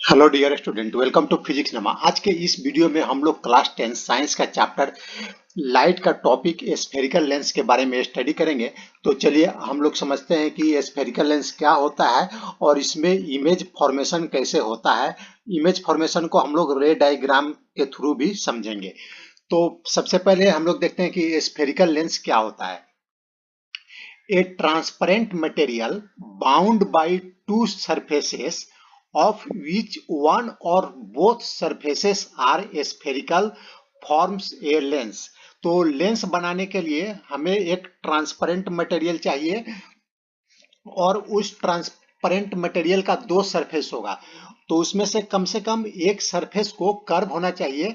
Hello dear student, welcome to physics नमा। आज के इस वीडियो में हम लोग क्लास 10 साइंस का चैप्टर लाइट का टॉपिक स्फेरिकल लेंस के बारे में स्टडी करेंगे। तो चलिए हम लोग समझते हैं कि स्फेरिकल लेंस क्या होता है और इसमें इमेज फॉर्मेशन कैसे होता है। इमेज फॉर्मेशन को हम लोग रे डायग्राम के थ्रू भी समझेंगे। तो सबसे पहले हम लोग देखते हैं कि स्फेरिकल लेंस क्या होता है। A transparent material bound by two surfaces of which one or both surfaces are spherical forms a lens। तो लेंस बनाने के लिए हमें एक ट्रांसपेरेंट मटेरियल चाहिए और उस ट्रांसपेरेंट मटेरियल का दो सरफेस होगा। तो उसमें से कम एक सरफेस को कर्व होना चाहिए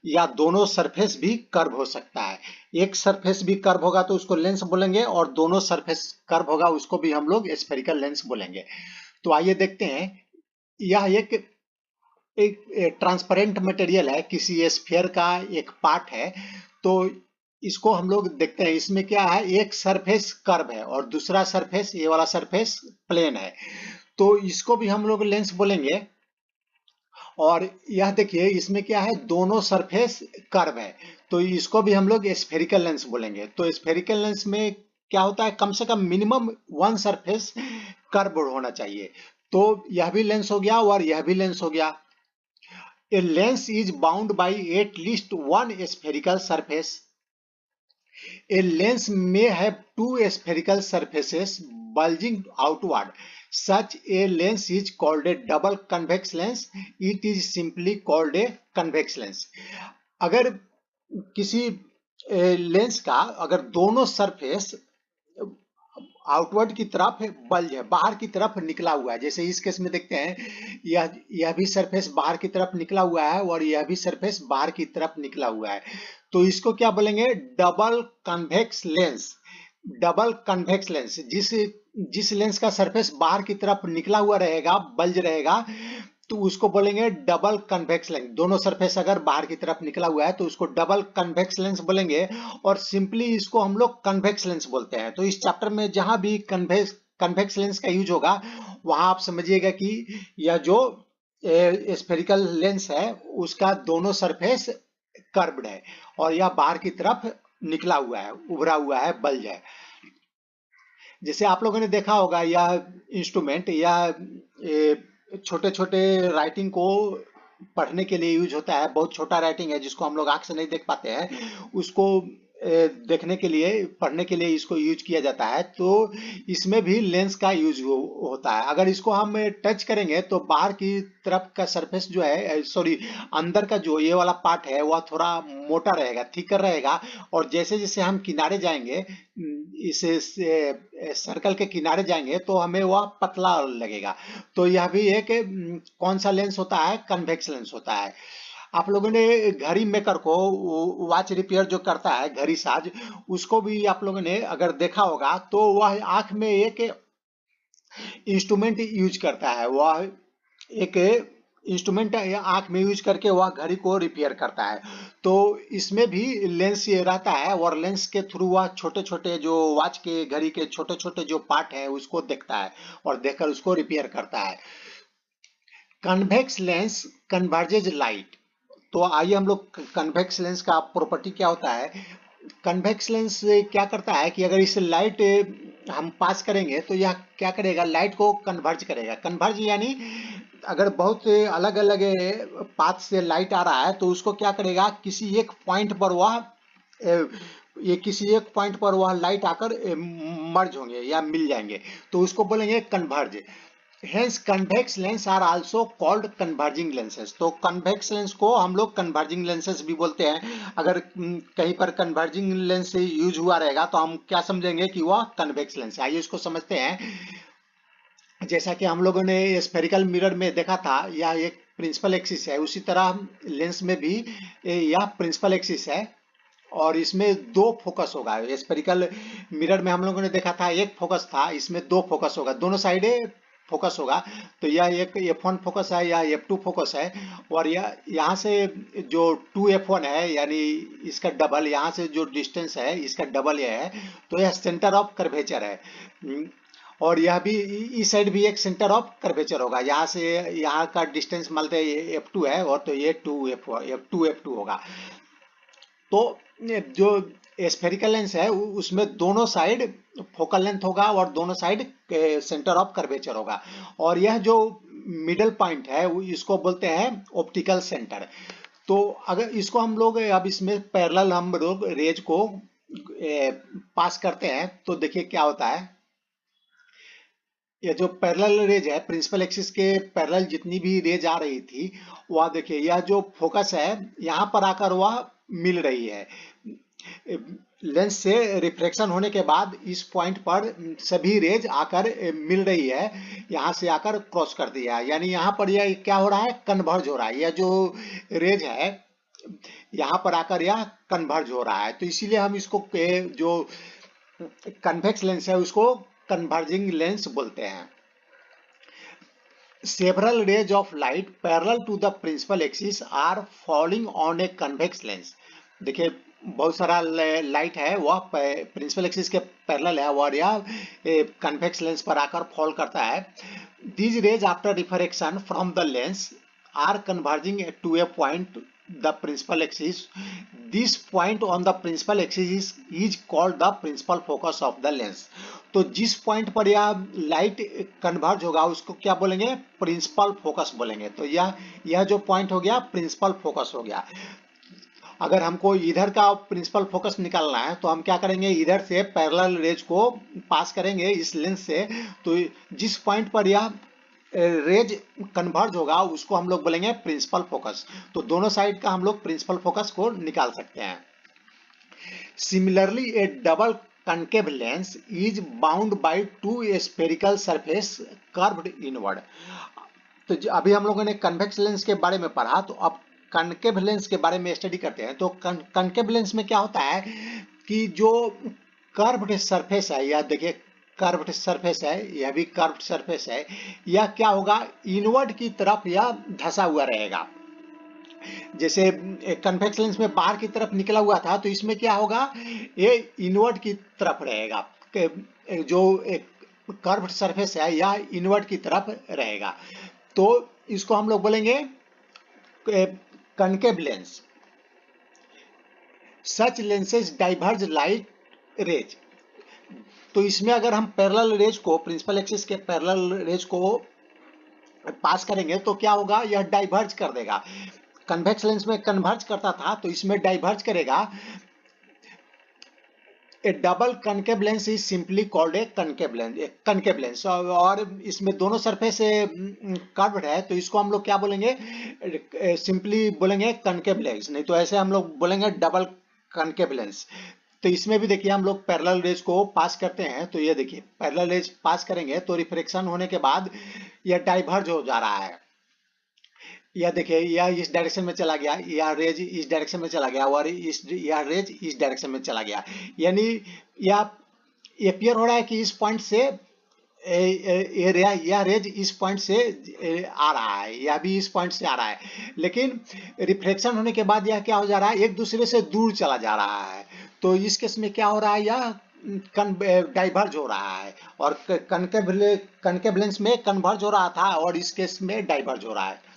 या दोनों सरफेस भी कर्व हो सकता है। एक सरफेस भी कर्व होगा तो उसको लेंस बोलेंगे और दोनों सरफेस कर्व होगा उसको भी हम लोग स्फेरिकल लेंस बोलेंगे। तो आइए देखते हैं। यह एक ट्रांसपेरेंट मटेरियल है, किसी स्फीयर का एक पार्ट है। तो इसको हम लोग देखते हैं, इसमें क्या है, एक सरफेस कर्व है और दूसरा सरफेस, ये वाला सरफेस प्लेन है। तो इसको भी हम लोग लेंस बोलेंगे। और यह देखिए इसमें क्या है, दोनों सरफेस कर्व है तो इसको भी हम लोग स्फेरिकल लेंस बोलेंगे। तो स्फेरिकल लेंस में क्या होता है, कम से कम मिनिमम वन सरफेस कर्व होना चाहिए। तो यह भी लेंस हो गया और यह भी लेंस हो गया। A lens is bound by at least one spherical surface. A lens may have two spherical surfaces bulging outward. Such a lens is called a double convex lens. It is simply called a convex lens. अगर किसी lens का अगर दोनों surface outward की तरफ bulge है, बाहर की तरफ निकला हुआ है, जैसे इस केस में देखते हैं यह भी सरफेस बाहर की तरफ निकला हुआ है और यह भी सरफेस बाहर की तरफ निकला हुआ है। तो इसको क्या बोलेंगे, double convex lens. Double convex lens, जिस जिस लेंस का सरफेस बाहर की तरफ निकला हुआ रहेगा, बल्ज रहेगा, तो उसको बोलेंगे डबल कन्वेक्स लेंस। दोनों सरफेस अगर बाहर की तरफ निकला हुआ है तो उसको डबल कन्वेक्स लेंस बोलेंगे। और सिंपली इसको हम लोग कन्वेक्स लेंस बोलते हैं। तो इस चैप्टर में जहां भी कन्वेक्स लेंस का यूज होगा वहां आप समझिएगा कि यह जो स्फेरिकल लेंस है उसका दोनों सरफेस कर्व्ड है और यह बाहर की तरफ निकला हुआ है, उभरा हुआ है, बल्ज है। जैसे आप लोगों ने देखा होगा यह इंस्ट्रूमेंट या छोटे छोटे राइटिंग को पढ़ने के लिए यूज होता है। बहुत छोटा राइटिंग है जिसको हम लोग आंख से नहीं देख पाते हैं, उसको देखने के लिए, पढ़ने के लिए इसको यूज किया जाता है। तो इसमें भी लेंस का यूज होता है। अगर इसको हम टच करेंगे तो बाहर की तरफ का सरफेस जो है, सॉरी, अंदर का जो ये वाला पार्ट है वह थोड़ा मोटा रहेगा, थिकर रहेगा। और जैसे जैसे हम किनारे जाएंगे, इस सर्कल के किनारे जाएंगे तो हमें वह पतला लगेगा। तो यह भी एक कौन सा लेंस होता है, कन्वेक्स लेंस होता है। आप लोगों ने घड़ी मेकर को, वॉच रिपेयर जो करता है, घड़ी साज, उसको भी आप लोगों ने अगर देखा होगा तो वह आंख में एक इंस्ट्रूमेंट यूज करता है। वह एक इंस्ट्रूमेंट आंख में यूज करके वह घड़ी को रिपेयर करता है। तो इसमें भी लेंस ये रहता है और लेंस के थ्रू वह छोटे छोटे जो वॉच के, घड़ी के छोटे छोटे जो पार्ट है उसको देखता है और देखकर उसको रिपेयर करता है। Convex lens converges light. तो आइए हम लोग कन्वेक्स लेंस का प्रॉपर्टी क्या होता है। कन्वेक्स लेंस क्या करता है कि अगर इसे लाइट हम पास करेंगे तो यह क्या करेगा, लाइट को कन्वर्ज करेगा। कन्वर्ज यानी अगर बहुत अलग अलग पाथ से लाइट आ रहा है तो उसको क्या करेगा, किसी एक पॉइंट पर वह अ, ये किसी एक पॉइंट पर वह लाइट आकर मर्ज होंगे या मिल जाएंगे, तो उसको बोलेंगे converge. Hence convex lens are also called converging lenses। तो convex lens को हम लोग converging lenses भी बोलते हैं। अगर कहीं पर converging lens यूज हुआ रहेगा तो हम क्या समझेंगे कि वह convex lens है। आइए इसको समझते हैं। जैसा कि हम लोगों ने स्फेरिकल मिरर में देखा था, यह एक प्रिंसिपल एक्सिस है, उसी तरह लेंस में भी यह प्रिंसिपल एक्सिस है और इसमें दो फोकस होगा। स्फेरिकल मिरर में हम लोगों ने देखा था एक फोकस था, इसमें दो फोकस होगा, दोनों साइड फोकस होगा। तो यह एक F1 फोकस है या F2 फोकस है। और यह यहाँ से जो 2F1 है यानी इसका डबल, यहाँ से जो डिस्टेंस है इसका डबल यह है। तो यह सेंटर ऑफ कर्वेचर है। और यह भी इस साइड भी एक सेंटर ऑफ कर्वेचर होगा, यहाँ से यहाँ का डिस्टेंस मानते हैं F2 है, और तो ये 2F2 होगा। तो जो स्फेरिकल लेंस है उसमें दोनों साइड फोकल लेंथ होगा और दोनों साइड सेंटर ऑफ कर्वेचर होगा, और यह जो मिडल पॉइंट है इसको बोलते हैं ऑप्टिकल सेंटर। तो अगर इसको हम लोग अब इसमें पैरेलल हम लोग रेज को पास करते हैं तो देखिए क्या होता है। ये जो पैरेलल रेज है, प्रिंसिपल एक्सिस के पैरेलल जितनी भी रेज आ रही थी वह देखिए, यह जो फोकस है यहाँ पर आकर वह मिल रही है। लेंस से रिफ्लेक्शन होने के बाद इस पॉइंट पर सभी रेज आकर मिल रही है, यहाँ से आकर क्रॉस कर दिया, यानी यहाँ पर यह क्या हो रहा है, कन्वर्ज हो रहा है। यह जो रेज है यहाँ पर आकर यह कन्वर्ज हो रहा है, तो इसीलिए हम इसको जो कन्वेक्स लेंस है उसको कन्वर्जिंग लेंस बोलते हैं। Several rays of light parallel to the principal axis are falling on a convex lens। देखिए बहुत सारा लाइट है वह प्रिंसिपल एक्सिस के पैरेलल है और यह कन्वेक्स लेंस पर आकर फॉल करता है। These rays after refraction from the lens are converging to a point the principal axis। This point on the principal axis is called the principal focus of the lens। तो जिस point पर यह light converge होगा उसको क्या बोलेंगे, principal focus बोलेंगे। तो यह जो पॉइंट हो गया प्रिंसिपल फोकस हो गया। अगर हमको इधर का प्रिंसिपल फोकस निकालना है तो हम क्या करेंगे, इधर से पैरेलल रेज को पास करेंगे इस लेंस से, तो जिस पॉइंट पर यह रेज कन्वर्ज होगा उसको हम लोग बोलेंगे प्रिंसिपल फोकस। तो दोनों साइड का हम लोग प्रिंसिपल फोकस को निकाल सकते हैं। Similarly A double concave lens is bound by two spherical surface curved inward। तो अभी हम लोगों ने कन्वेक्स लेंस के बारे में पढ़ा, तो अब कनकेव लेंस के बारे में स्टडी करते हैं। तो कनकेव लेंस में क्या होता है कि जो कर्व्ड सरफेस है, या देखिए कर्व्ड सरफेस है, यह भी कर्व्ड सरफेस है, यह क्या होगा, इनवर्ड की तरफ यह धंसा हुआ रहेगा। जैसे कन्वेक्स लेंस में बाहर की तरफ निकला हुआ था, तो इसमें क्या होगा, ये इनवर्ड की तरफ रहेगा। जो कर्व्ड सरफेस है यह इनवर्ड की तरफ रहेगा, तो इसको हम लोग बोलेंगे कनकेव लेंस। सच लेंसेज डाइवर्ज लाइट रेज। तो इसमें अगर हम पैरेलल रेज को, प्रिंसिपल एक्सिस के पैरेलल रेज को पास करेंगे तो क्या होगा, यह डाइवर्ज कर देगा। कन्वेक्स लेंस में कन्वर्ज करता था तो इसमें डाइवर्ज करेगा। A double concave lens is simply called a concave lens. और इसमें दोनों सरफेस कर्व्ड है, तो इसको हम लोग क्या बोलेंगे, सिंपली बोलेंगे कनकेव लेंस, नहीं तो ऐसे हम लोग बोलेंगे डबल कनकेव लेंस। तो इसमें भी देखिए हम लोग पैरेलल रेज को पास करते हैं, तो ये देखिए पैरेलल रेज पास करेंगे तो रिफ्लेक्शन होने के बाद यह डाइवर्ज हो जा रहा है। यह देखिए यह इस डायरेक्शन में चला गया, यह रेज इस डायरेक्शन में चला गया, और यह रेज इस डायरेक्शन में चला गया, यानी यह अपीयर हो रहा है कि इस पॉइंट से यह रेज इस पॉइंट से आ रहा है, यह भी इस पॉइंट से आ रहा है, लेकिन रिफ्लेक्शन होने के बाद यह क्या हो जा रहा है, एक दूसरे से दूर चला जा रहा है। तो इस केस में क्या हो रहा है, यह डाइवर्ज हो रहा है, और कनकेव लेंस में कन्वर्ज हो रहा था और इस केस में डाइवर्ज हो रहा है।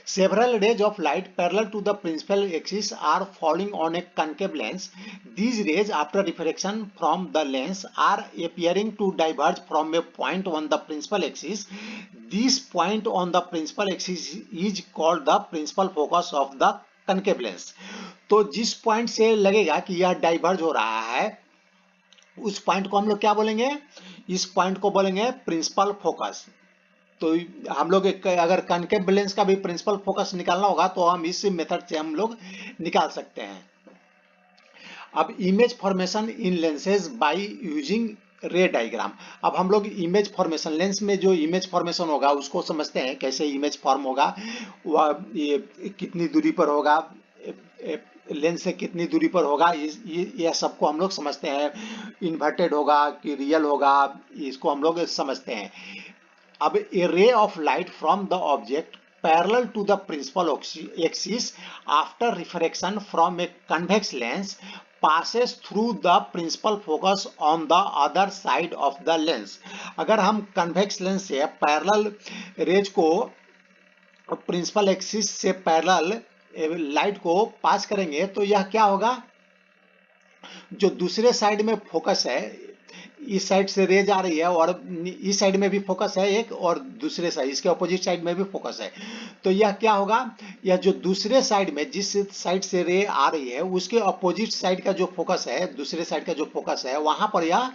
Several rays of light parallel to the principal axis are falling on a concave lens। These rays after refraction from the lens are appearing to diverge from a point on the principal axis। This point on the principal axis is called the principal focus of the concave lens। तो जिस point से लगेगा कि यह diverge हो रहा है उस पॉइंट को हम लोग क्या बोलेंगे, इस पॉइंट को बोलेंगे प्रिंसिपल फोकस। तो हम लोग अगर कनकेव लेंस का भी प्रिंसिपल फोकस निकालना होगा तो हम इस मेथड से हम लोग निकाल सकते हैं। अब image formation in lenses by using रे डायग्राम। अब हम लोग इमेज फॉर्मेशन, लेंस में जो इमेज फॉर्मेशन होगा उसको समझते हैं, कैसे इमेज फॉर्म होगा, वह ये कितनी दूरी पर होगा, लेंस से कितनी दूरी पर होगा, यह सबको हम लोग समझते हैं। इन्वर्टेड होगा कि रियल होगा, इसको हम लोग समझते हैं। अब a ray of light from the object parallel to the principal axis after refraction from a convex lens passes through the principal focus on the other side of the lens। अगर हम convex lens से parallel raise को principal axis से parallel light को पास करेंगे तो यह क्या होगा, जो दूसरे साइड में फोकस है, इस साइड से रेज आ रही है और इस साइड में भी फोकस है एक, और दूसरे साइड इसके अपोजिट साइड में भी फोकस है, तो यह क्या होगा, यह जो दूसरे साइड में जिस साइड से रे आ रही है उसके अपोजिट साइड का जो फोकस है, दूसरे साइड का जो फोकस है वहां पर यह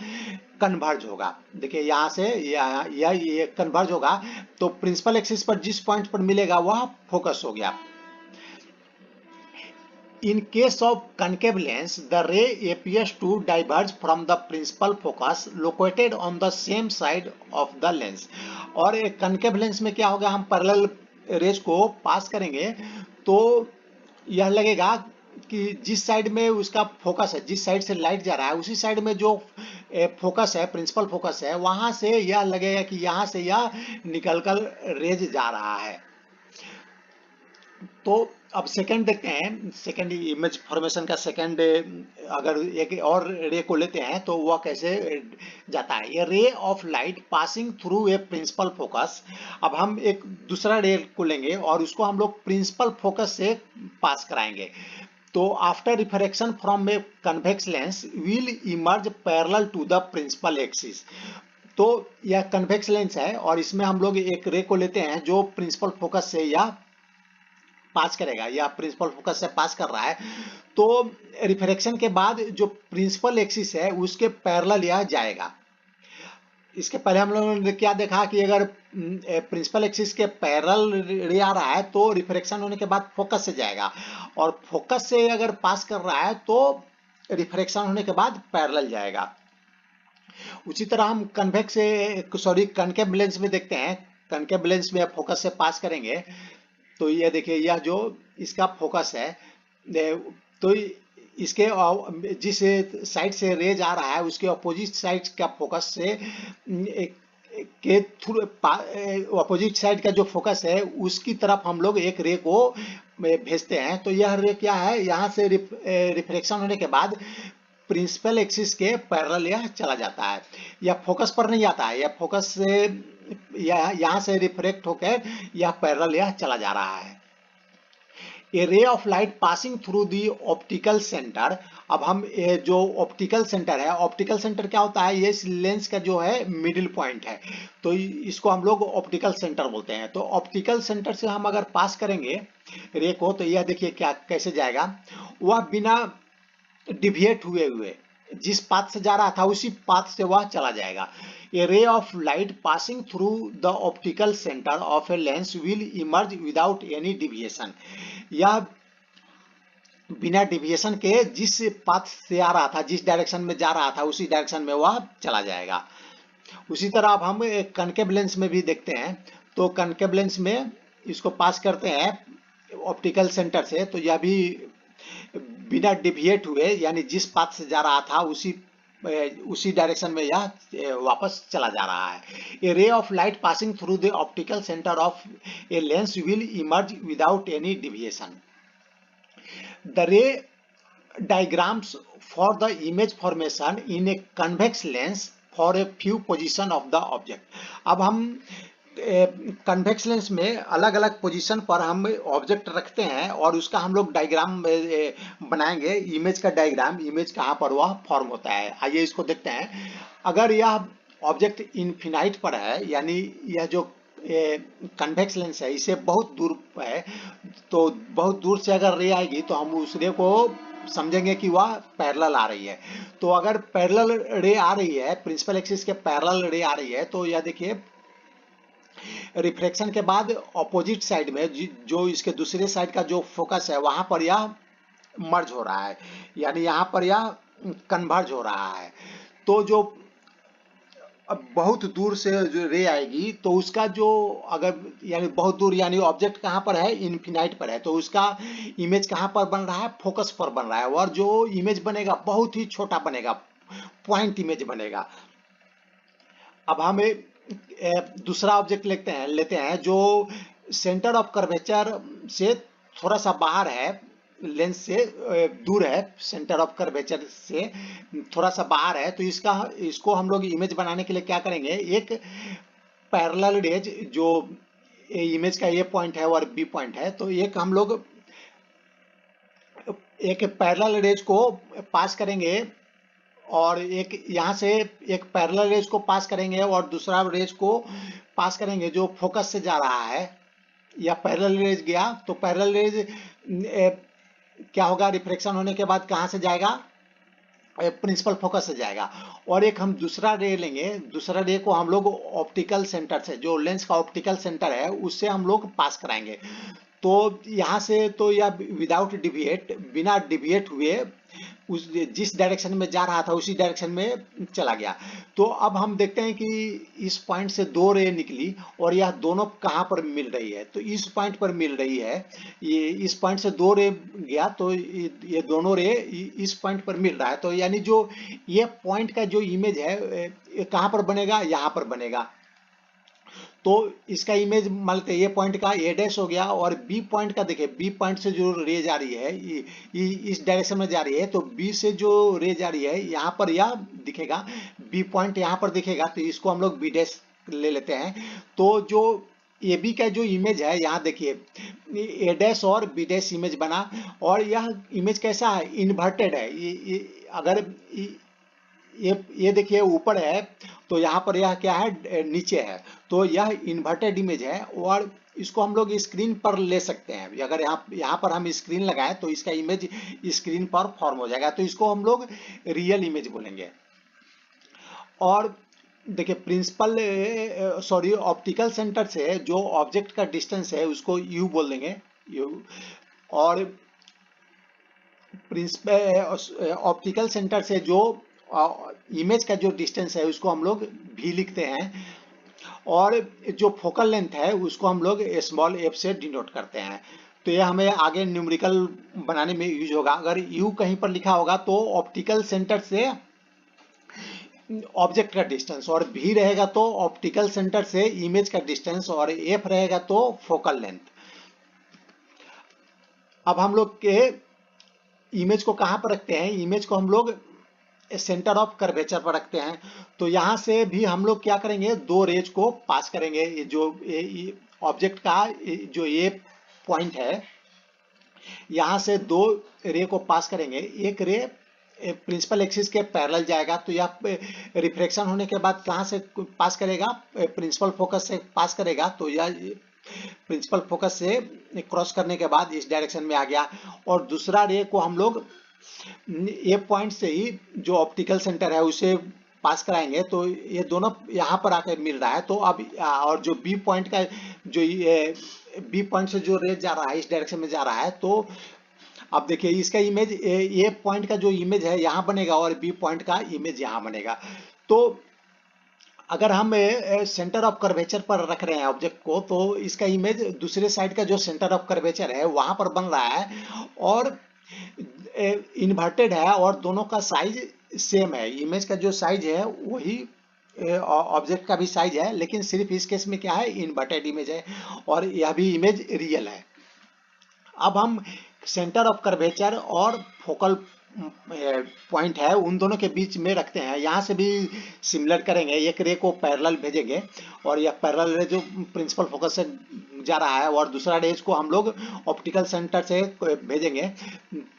कन्वर्ज होगा। देखिए यहां से यह कन्वर्ज होगा, तो प्रिंसिपल एक्सिस पर जिस पॉइंट पर मिलेगा वह फोकस हो गया। In case of concave lens, the ray appears to diverge from the principal focus located on the same side of the lens। और एक concave lens में क्या होगा, हम पैरेलल रेज को पास करेंगे तो यह लगेगा कि जिस साइड में उसका फोकस है, जिस साइड से लाइट जा रहा है उसी साइड में जो फोकस है, प्रिंसिपल फोकस है, वहां से यह लगेगा कि यहां से यह निकलकर रेज जा रहा है। तो अब सेकंड देखते हैं, सेकंड इमेज फॉर्मेशन का सेकंड, अगर एक और रे को लेते हैं तो वह कैसे जाता है। ये ray of light passing through a principal focus. अब हम एक दूसरा रे को लेंगे और उसको हम लोग प्रिंसिपल फोकस से पास कराएंगे। तो after refraction from a convex lens will emerge parallel to the principal axis. तो यह कन्वेक्स लेंस है और इसमें हम लोग एक रे को लेते हैं जो प्रिंसिपल फोकस से या पास करेगा, या प्रिंसिपल फोकस से पास कर रहा है, तो रिफ्रैक्शन के बाद जो प्रिंसिपल एक्सिस है उसके पैरेलल यह जाएगा। इसके पहले हम लोगों ने क्या देखा कि अगर प्रिंसिपल एक्सिस के पैरेलल रे आ रहा है तो रिफ्रैक्शन होने के बाद फोकस से जाएगा, और फोकस से अगर पास कर रहा है तो रिफ्रैक्शन होने के बाद पैरेलल जाएगा। उसी तरह हम कनकेव लेंस में देखते हैं। कनकेव लेंस में फोकस से पास करेंगे तो ये देखिए, यह जो इसका फोकस है, तो इसके जिस साइड से रेज आ रहा है उसके अपोजिट साइड का फोकस से के थ्रू अपोजिट साइड का जो फोकस है उसकी तरफ हम लोग एक रे को भेजते हैं। तो यह रे क्या है, यहाँ से रिफ्लेक्शन होने के बाद प्रिंसिपल एक्सिस के पैरेलल यह चला जाता है, यह फोकस पर नहीं आता है, यह फोकस से यहाँ से रिफ्लेक्ट होकर यह पैरेलल यह चला जा रहा है। A ray of light passing through the optical centre. अब हम जो ऑप्टिकल सेंटर है, ऑप्टिकल सेंटर क्या होता है, ये इस लेंस का जो है मिडिल पॉइंट है, तो इसको हम लोग ऑप्टिकल सेंटर बोलते हैं। तो ऑप्टिकल सेंटर से हम अगर पास करेंगे रे को तो यह देखिए क्या कैसे जाएगा, वह बिना डिविएट हुए हुए जिस पाथ से जा रहा था उसी पाथ से वह चला जाएगा। A ray of light passing through the optical centre of a lens will emerge without any deviation. यह बिना डिविएशन के जिस पाथ से आ रहा था, जिस डायरेक्शन में जा रहा था उसी डायरेक्शन में वह चला जाएगा। उसी तरह अब हम कनकेव लेंस में भी देखते हैं। तो कनकेव लेंस में इसको पास करते हैं ऑप्टिकल सेंटर से, तो यह भी बिना डिविएट हुए, यानी जिस पाथ से जा रहा था उसी डायरेक्शन में यह वापस चला जा रहा है। A ray of light passing through the optical centre of a lens will emerge without any deviation. The ray diagrams for the image formation in a convex lens for a few position of the object। अब हम convex lens में अलग अलग position पर हम object रखते हैं और उसका हम लोग डायग्राम बनाएंगे, इमेज का डायग्राम, इमेज कहाँ पर वह फॉर्म होता है। आइए इसको देखते हैं। अगर यह ऑब्जेक्ट इनफिनाइट पर है, यानी यह जो कन्वेक्स लेंस है इसे बहुत दूर है, तो बहुत दूर से अगर रे आएगी तो हम उस रे को समझेंगे कि वह पैरेलल आ रही है। तो अगर पैरेलल रे आ रही है, प्रिंसिपल एक्सिस के पैरेलल रे आ रही है, तो यह देखिए रिफ्लेक्शन के बाद ऑपोजिट साइड में जो इसके दूसरे साइड का जो फोकस है वहां पर यह मर्ज हो रहा है, यानी यहाँ पर यह कन्वर्ज हो रहा है। तो जो अब बहुत दूर से जो रे आएगी तो उसका जो अगर यानी बहुत दूर, यानी ऑब्जेक्ट कहाँ पर है, इनफिनाइट पर है, तो उसका इमेज कहाँ पर बन रहा है, फोकस पर बन रहा है, और जो इमेज बनेगा बहुत ही छोटा बनेगा, पॉइंट इमेज बनेगा। अब हम दूसरा ऑब्जेक्ट लेते हैं जो सेंटर ऑफ कर्वेचर से थोड़ा सा बाहर है, लेंस से दूर है, सेंटर ऑफ कर्वेचर से थोड़ा सा बाहर है, तो इसको हम लोग इमेज बनाने के लिए क्या करेंगे, एक पैरेलल रेज जो इमेज का ए पॉइंट है और बी पॉइंट है, तो एक हम लोग एक पैरेलल रेज को पास करेंगे और एक यहाँ से एक पैरेलल रेज को पास करेंगे और दूसरा रेज को पास करेंगे जो फोकस से जा रहा है, या पैरेलल रेज गया तो पैरेलल रेज क्या होगा, रिफ्लेक्शन होने के बाद कहाँ से जाएगा, प्रिंसिपल फोकस से जाएगा। और एक हम दूसरा रे लेंगे, दूसरा रे को हम लोग ऑप्टिकल सेंटर से, जो लेंस का ऑप्टिकल सेंटर है उससे हम लोग पास कराएंगे। तो यहाँ से तो यह विदाउट डिविएट, बिना डिविएट हुए उस जिस डायरेक्शन में जा रहा था उसी डायरेक्शन में चला गया। तो अब हम देखते हैं कि इस पॉइंट से दो रे निकली और यह दोनों कहाँ पर मिल रही है, तो इस पॉइंट पर मिल रही है। ये इस पॉइंट से दो रे गया तो ये दोनों रे इस पॉइंट पर मिल रहा है, तो यानी जो ये पॉइंट का जो इमेज है ये कहाँ पर बनेगा, यहाँ पर बनेगा। तो इसका इमेज मान लेते हैं, ये पॉइंट का ए डैश हो गया और बी पॉइंट का देखिए, बी पॉइंट से जो रे जा रही है इस डायरेक्शन में जा रही है, तो बी से जो रे जा रही है यहाँ पर यह दिखेगा, बी पॉइंट यहाँ पर दिखेगा, तो इसको हम लोग बी डैश ले लेते हैं। तो जो ए बी का जो इमेज है यहाँ देखिए, ए डैश और बी डैश इमेज बना, और यह इमेज कैसा है, इन्वर्टेड है। अगर ये देखिए ऊपर है तो यहाँ पर यह क्या है, नीचे है, तो यह इन्वर्टेड इमेज है और इसको हम लोग स्क्रीन पर ले सकते हैं। अगर यहाँ पर हम स्क्रीन लगाएं तो इसका इमेज स्क्रीन पर फॉर्म हो जाएगा, तो इसको हम लोग रियल इमेज बोलेंगे। और देखिए प्रिंसिपल सॉरी ऑप्टिकल सेंटर से जो ऑब्जेक्ट का डिस्टेंस है उसको यू बोल देंगे, यू। और प्रिंसिपल ऑप्टिकल सेंटर से जो इमेज का जो डिस्टेंस है उसको हम लोग भी लिखते हैं, और जो फोकल लेंथ है उसको हम लोग स्मॉल एफ से डिनोट करते हैं। तो यह हमें आगे न्यूमेरिकल बनाने में यूज होगा। अगर यू कहीं पर लिखा होगा तो ऑप्टिकल सेंटर से ऑब्जेक्ट का डिस्टेंस, और भी रहेगा तो ऑप्टिकल सेंटर से इमेज का डिस्टेंस, और एफ रहेगा तो फोकल लेंथ। अब हम लोग के इमेज को कहाँ पर रखते हैं, इमेज को हम लोग सेंटर ऑफ कर्वेचर पर रखते हैं। तो यहाँ से भी हम लोग क्या करेंगे, दो रेज को पास करेंगे। ये जो ऑब्जेक्ट का जो ये पॉइंट है यहाँ से दो रे को पास करेंगे। एक रे प्रिंसिपल एक्सिस के पैरेलल जाएगा, तो यह रिफ्लेक्शन होने के बाद कहाँ से पास करेगा, प्रिंसिपल फोकस से पास करेगा, तो यह प्रिंसिपल फोकस से क्रॉस करने के बाद इस डायरेक्शन में आ गया। और दूसरा रे को हम लोग ए पॉइंट से ही जो ऑप्टिकल सेंटर है उसे पास कराएंगे, तो ये दोनों यहाँ पर आकर मिल रहा है। तो अब और जो बी पॉइंट का जो बी पॉइंट से जो रेज जा रहा है इस डायरेक्शन में जा रहा है, तो अब देखिए इसका इमेज ए पॉइंट का जो इमेज है यहाँ बनेगा और बी पॉइंट का इमेज यहाँ बनेगा। तो अगर हम सेंटर ऑफ कर्वेचर पर रख रहे हैं ऑब्जेक्ट को, तो इसका इमेज दूसरे साइड का जो सेंटर ऑफ कर्वेचर है वहां पर बन रहा है और इन्वर्टेड है, और दोनों का साइज सेम है। इमेज का जो साइज है वही ऑब्जेक्ट का भी साइज है, लेकिन सिर्फ इस केस में क्या है, इन्वर्टेड इमेज है और यह भी इमेज रियल है। अब हम सेंटर ऑफ कर्वेचर और फोकल पॉइंट है उन दोनों के बीच में रखते हैं। यहाँ से भी सिमिलर करेंगे, एक रे को पैरेलल भेजेंगे और यह पैरेलल रे जो प्रिंसिपल फोकस से जा रहा है, और दूसरा रे को हम लोग ऑप्टिकल सेंटर से भेजेंगे।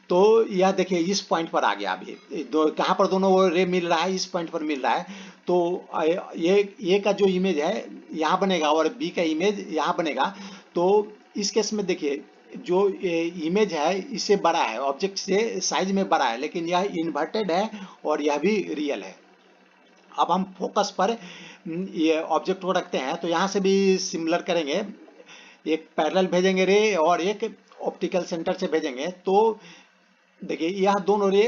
तो यह देखिए इस पॉइंट पर आ गया। अभी कहाँ पर दोनों रे मिल रहा है, इस पॉइंट पर मिल रहा है। तो ये का जो इमेज है यहाँ बनेगा और बी का इमेज यहाँ बनेगा। तो इस केस में देखिए जो इमेज है इससे बड़ा है, ऑब्जेक्ट से साइज में बड़ा है, लेकिन यह इन्वर्टेड है और यह भी रियल है। अब हम फोकस पर ये ऑब्जेक्ट को रखते हैं, तो यहाँ से भी सिमिलर करेंगे, एक पैरेलल भेजेंगे रे और एक ऑप्टिकल सेंटर से भेजेंगे। तो देखिए यह दोनों रे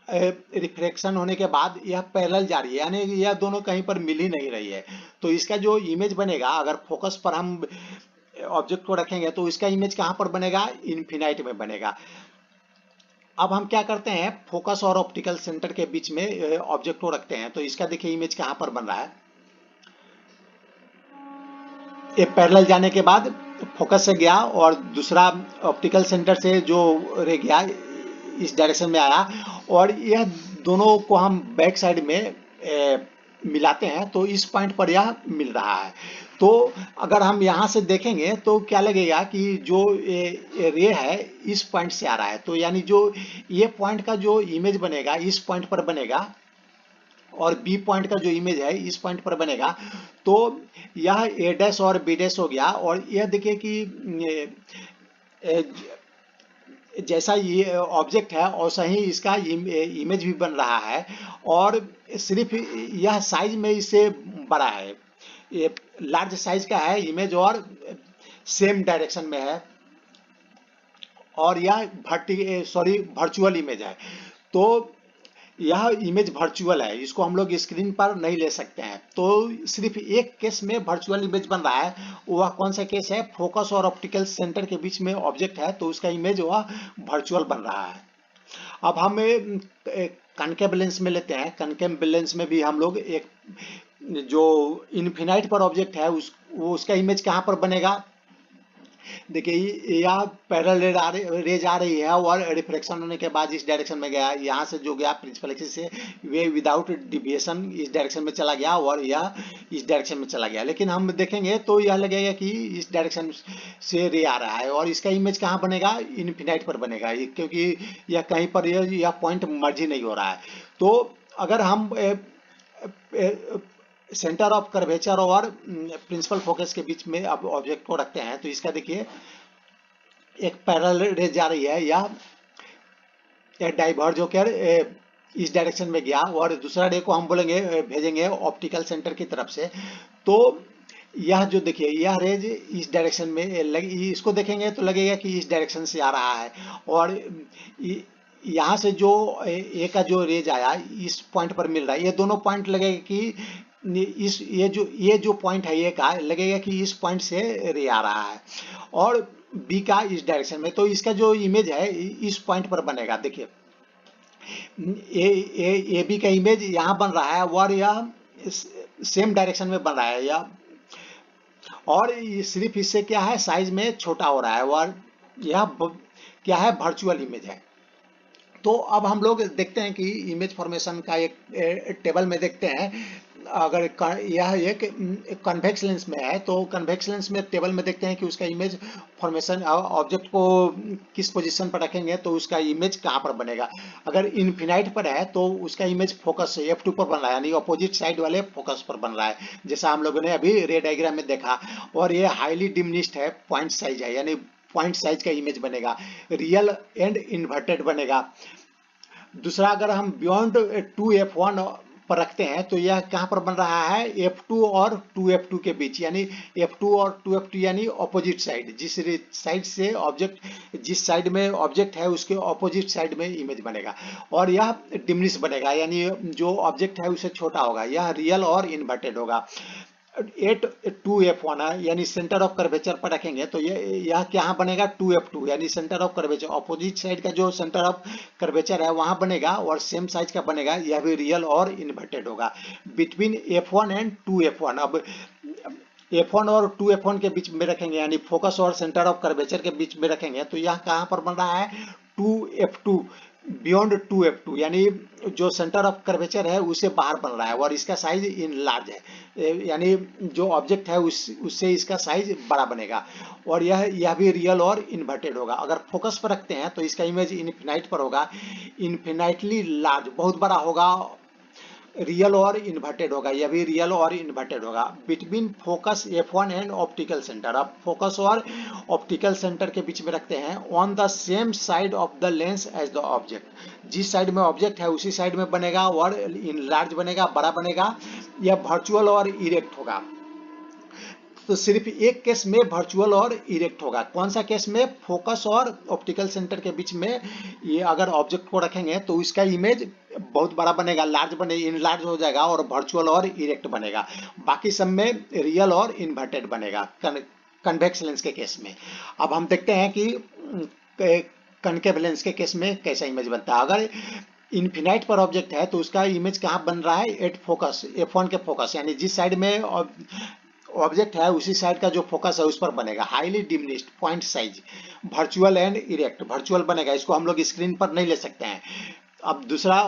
रिफ्लेक्शन होने के बाद यह पैरेलल जा रही है, यानी यह दोनों कहीं पर मिल ही नहीं रही है। तो इसका जो इमेज बनेगा, अगर फोकस पर हम ऑब्जेक्ट को रखेंगे तो इसका इमेज कहां पर बनेगा, इनफिनाइट में बनेगा। अब हम क्या करते हैं, फोकस और ऑप्टिकल सेंटर के बीच में ऑब्जेक्ट को रखते हैं, तो इसका देखिए इमेज कहां पर बन रहा है, ये पैरेलल जाने के बाद फोकस से गया और दूसरा ऑप्टिकल सेंटर से जो रे गया इस डायरेक्शन में आया, और यह दोनों को हम बैक साइड में मिलाते हैं तो इस पॉइंट पर यह मिल रहा है। तो अगर हम यहाँ से देखेंगे तो क्या लगेगा कि जो रे है इस पॉइंट से आ रहा है, तो यानी जो ये पॉइंट का जो इमेज बनेगा इस पॉइंट पर बनेगा और बी पॉइंट का जो इमेज है इस पॉइंट पर बनेगा। तो यह ए डैश और बी डैश हो गया, और यह देखिए कि जैसा ये ऑब्जेक्ट है वैसा ही इसका इमेज भी बन रहा है, और सिर्फ यह साइज में इससे बड़ा है, ये लार्ज साइज का है इमेज और सेम डायरेक्शन में है, और यह वर्चुअल इमेज है। तो यह इमेज वर्चुअल है, इसको हम लोग स्क्रीन पर नहीं ले सकते हैं। तो सिर्फ एक केस में वर्चुअल इमेज बन रहा है, वह कौन सा केस है? फोकस और ऑप्टिकल सेंटर के बीच में ऑब्जेक्ट है तो उसका इमेज वह वर्चुअल बन रहा है। अब हम कनकेव लेंस में लेते हैं। कनकेव लेंस में भी हम लोग एक जो इनफिनाइट पर ऑब्जेक्ट है उसका इमेज कहाँ पर बनेगा? देखिए यह पैरेलल रेज आ रही है और रिफ्लेक्शन होने के बाद इस डायरेक्शन में गया, यहाँ से जो गया प्रिंसिपल एक्सिस से वे विदाउट डिविएशन इस डायरेक्शन में चला गया और यह इस डायरेक्शन में चला गया। लेकिन हम देखेंगे तो यह लगेगा कि इस डायरेक्शन से रे आ रहा है, और इसका इमेज कहाँ बनेगा? इनफिनाइट पर बनेगा, क्योंकि यह कहीं पर यह पॉइंट मर्ज ही नहीं हो रहा है। तो अगर हम सेंटर ऑफ कर्वेचर और प्रिंसिपल फोकस के बीच में अब ऑब्जेक्ट को रखते हैं तो इसका देखिए एक पैरेलल रे जा रही है, या डाइवर्ज होकर इस डायरेक्शन में गया, और दूसरा रे को हम बोलेंगे भेजेंगे ऑप्टिकल सेंटर की तरफ से। तो यह जो देखिए यह रेज इस डायरेक्शन में इसको देखेंगे तो लगेगा कि इस डायरेक्शन से आ रहा है, और यहाँ से जो ए का जो रेज आया इस पॉइंट पर मिल रहा है। ये दोनों पॉइंट लगेगा कि ये जो पॉइंट है ये का लगेगा कि इस पॉइंट से रे आ रहा है, और बी का इस डायरेक्शन में, तो इसका जो इमेज है इस पॉइंट पर बनेगा। देखिए ए बी का इमेज यहाँ बन रहा है और यह सेम डायरेक्शन में बन रहा है, या और सिर्फ इससे क्या है साइज में छोटा हो रहा है, और यह क्या है? वर्चुअल इमेज है। तो अब हम लोग देखते हैं कि इमेज फॉर्मेशन का एक टेबल में देखते हैं। अगर यह एक कन्वेक्स लेंस में है तो कन्वेक्स लेंस में टेबल में देखते हैं कि उसका इमेज फॉर्मेशन ऑब्जेक्ट को किस पोजीशन पर रखेंगे तो उसका इमेज कहाँ पर बनेगा। अगर इनफिनाइट पर है तो उसका इमेज फोकस F2 पर बन रहा है, यानी अपोजिट साइड वाले फोकस पर बन रहा है, जैसा हम लोगों ने अभी रे डायग्राम में देखा। और ये हाईली डिमिनिश्ड है, पॉइंट साइज है, यानी पॉइंट साइज का इमेज बनेगा, रियल एंड इन्वर्टेड बनेगा। दूसरा अगर हम बियॉन्ड 2F1 पर रखते हैं तो यह कहाँ पर बन रहा है? F2 और 2F2 के बीच, यानी F2 और 2F2 यानी ऑपोजिट साइड, जिस साइड से ऑब्जेक्ट जिस साइड में ऑब्जेक्ट है उसके ऑपोजिट साइड में इमेज बनेगा, और यह डिमिनिश बनेगा, यानी जो ऑब्जेक्ट है उससे छोटा होगा, यह रियल और इन्वर्टेड होगा। 2F1 है, यानी सेंटर ऑफ कर्वेचर पर रखेंगे तो यह क्या बनेगा? 2F2, यानी centre of curvature opposite side का जो सेंटर ऑफ कर्वेचर है वहां बनेगा और सेम साइज का बनेगा, यह भी रियल और इन्वर्टेड होगा। बिटवीन F1 एंड 2F1, अब F1 और 2F1 के बीच में रखेंगे, यानी फोकस और सेंटर ऑफ कर्वेचर के बीच में रखेंगे तो यह कहां पर बन रहा है? 2F2, बियॉन्ड 2F2, यानी जो सेंटर ऑफ कर्वेचर है उससे बाहर बन रहा है और इसका साइज इन लार्ज है, यानी जो ऑब्जेक्ट है उससे इसका साइज बड़ा बनेगा, और यह भी रियल और इन्वर्टेड होगा। अगर फोकस पर रखते हैं तो इसका इमेज इनफिनाइट पर होगा, इनफिनाइटली लार्ज, बहुत बड़ा होगा, रियल और इन्वर्टेड होगा, यह भी रियल और इन्वर्टेड होगा। Between focus F1 and optical centre, अब फोकस और ऑप्टिकल सेंटर के बीच में रखते हैं। On the same side of the lens as the object, जिस साइड में ऑब्जेक्ट है उसी साइड में बनेगा और इन लार्ज बनेगा, बड़ा बनेगा, यह वर्चुअल और इरेक्ट होगा। तो सिर्फ एक केस में वर्चुअल और इरेक्ट होगा, कौन सा केस में? फोकस और ऑप्टिकल सेंटर के बीच में ये अगर ऑब्जेक्ट को रखेंगे तो इसका इमेज बहुत बड़ा बनेगा, लार्ज इनलार्ज हो जाएगा और वर्चुअल और इरेक्ट बनेगा। बाकी सब में रियल और इन्वर्टेड बनेगा कन्वेक्स लेंस के केस में। अब हम देखते हैं कि कनकेव लेंस के केस में कैसा इमेज बनता है। अगर इनफिनाइट पर ऑब्जेक्ट है तो उसका इमेज कहाँ बन रहा है? एट फोकस F1 के फोकस, यानी जिस साइड में ऑब्जेक्ट है उसी साइड का जो फोकस है उस पर बनेगा। Highly diminished point size, virtual and erect, virtual बनेगा, इसको हम लोग स्क्रीन पर नहीं ले सकते हैं। अब दूसरा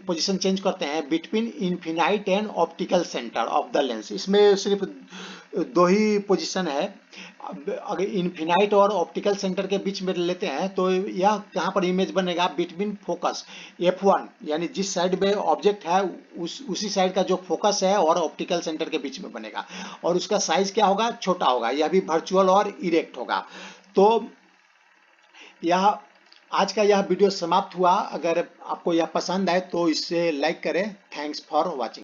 पोजीशन चेंज करते हैं, between infinite and optical centre of the lens. इसमें सिर्फ दो ही पोजीशन है। अगर इन्फिनाइट और ऑप्टिकल सेंटर के बीच में लेते हैं तो यह कहाँ पर इमेज बनेगा, बिटवीन फोकस F1, यानी जिस साइड में ऑब्जेक्ट है उसी साइड का जो फोकस है और ऑप्टिकल सेंटर के बीच में बनेगा, और उसका साइज क्या होगा, छोटा होगा। यह भी वर्चुअल और इरेक्ट होगा। तो यह आज का यह वीडियो समाप्त हुआ। अगर आपको यह पसंद आए तो इसे लाइक करें। Thanks for watching.